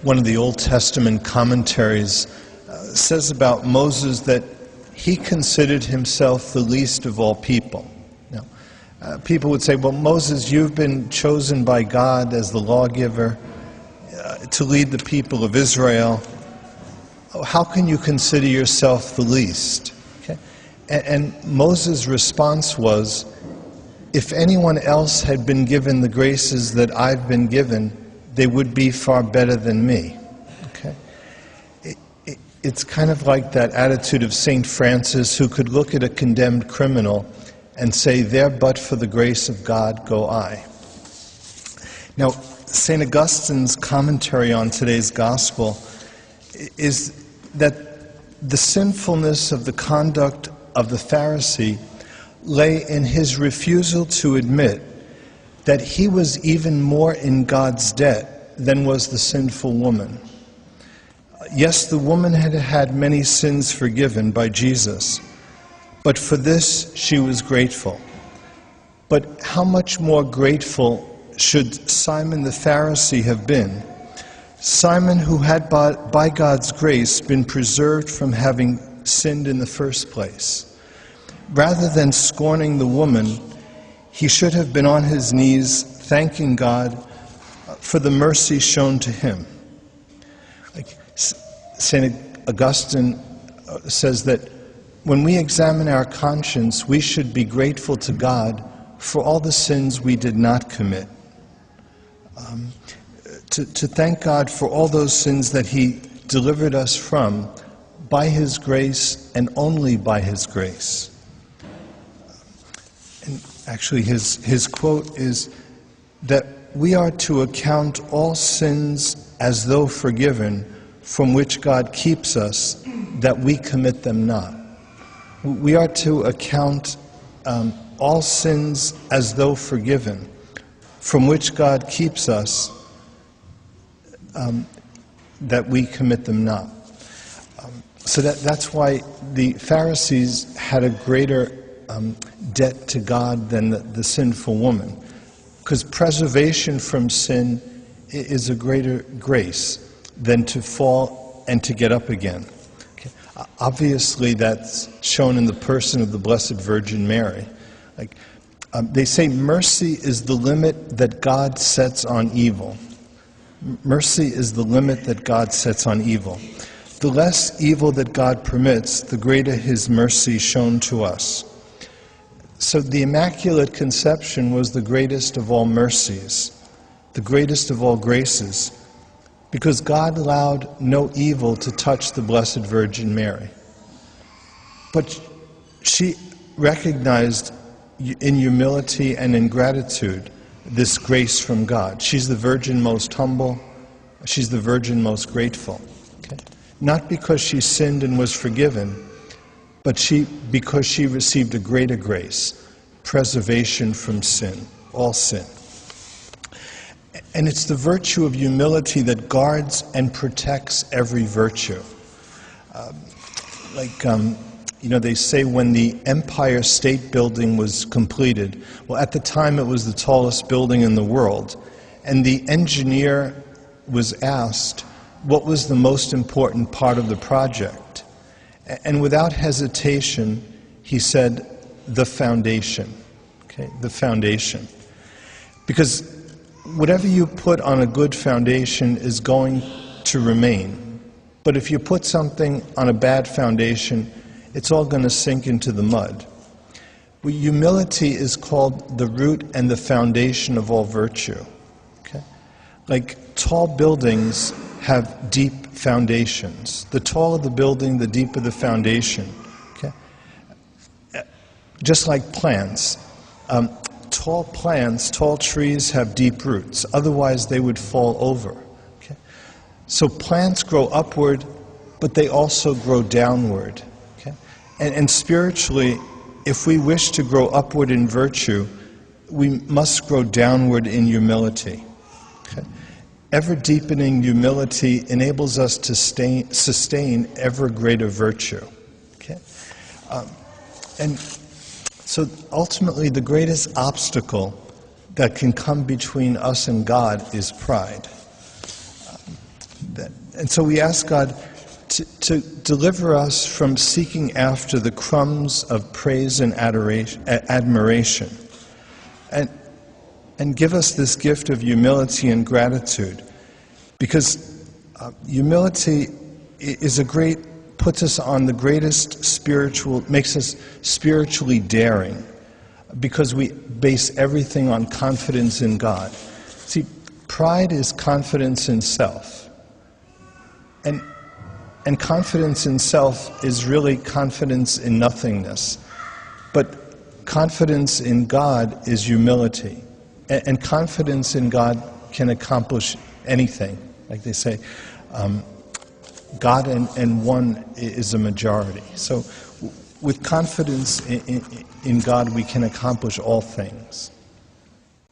one of the Old Testament commentaries says about Moses that he considered himself the least of all people. Now, people would say, well, Moses, you've been chosen by God as the lawgiver to lead the people of Israel. How can you consider yourself the least? Okay? And Moses' response was, if anyone else had been given the graces that I've been given, they would be far better than me. Okay? It's kind of like that attitude of St. Francis, who could look at a condemned criminal and say, there but for the grace of God go I. Now, St. Augustine's commentary on today's gospel is that the sinfulness of the conduct of the Pharisee lay in his refusal to admit that he was even more in God's debt than was the sinful woman. Yes, the woman had had many sins forgiven by Jesus, but for this she was grateful. But how much more grateful should Simon the Pharisee have been? Simon, who had by God's grace been preserved from having sinned in the first place. Rather than scorning the woman, he should have been on his knees thanking God for the mercy shown to him. Like St. Augustine says that when we examine our conscience, we should be grateful to God for all the sins we did not commit. To thank God for all those sins that He delivered us from by His grace and only by His grace. And actually his quote is that we are to account all sins as though forgiven, from which God keeps us, that we commit them not. We are to account all sins as though forgiven, from which God keeps us, that we commit them not. So that's why the Pharisees had a greater debt to God than the sinful woman, because preservation from sin is a greater grace than to fall and to get up again. Okay. Obviously, that's shown in the person of the Blessed Virgin Mary. They say mercy is the limit that God sets on evil. Mercy is the limit that God sets on evil. The less evil that God permits, the greater His mercy shown to us. So the Immaculate Conception was the greatest of all mercies, the greatest of all graces, because God allowed no evil to touch the Blessed Virgin Mary. But she recognized in humility and in gratitude this grace from God. She's the Virgin most humble, she's the Virgin most grateful. Okay? Not because she sinned and was forgiven, but because she received a greater grace, preservation from sin, all sin. And it's the virtue of humility that guards and protects every virtue. They say when the Empire State Building was completed, well, at the time it was the tallest building in the world, and the engineer was asked what was the most important part of the project. And without hesitation, he said, the foundation. Okay, the foundation. Because whatever you put on a good foundation is going to remain. But if you put something on a bad foundation, it's all going to sink into the mud. Well, humility is called the root and the foundation of all virtue. Okay? Like tall buildings have deep foundations. The taller the building, the deeper the foundation. Okay? Just like plants. Tall trees have deep roots. Otherwise, they would fall over. Okay? So plants grow upward, but they also grow downward. Okay? And spiritually, if we wish to grow upward in virtue, we must grow downward in humility. Okay? Ever-deepening humility enables us to sustain ever greater virtue. Okay? So ultimately, the greatest obstacle that can come between us and God is pride. And so we ask God to deliver us from seeking after the crumbs of praise and admiration, and give us this gift of humility and gratitude, because humility puts us on the greatest makes us spiritually daring, because we base everything on confidence in God. See, pride is confidence in self. And confidence in self is really confidence in nothingness. But confidence in God is humility. And confidence in God can accomplish anything. Like they say, God and one is a majority. So with confidence in God, we can accomplish all things.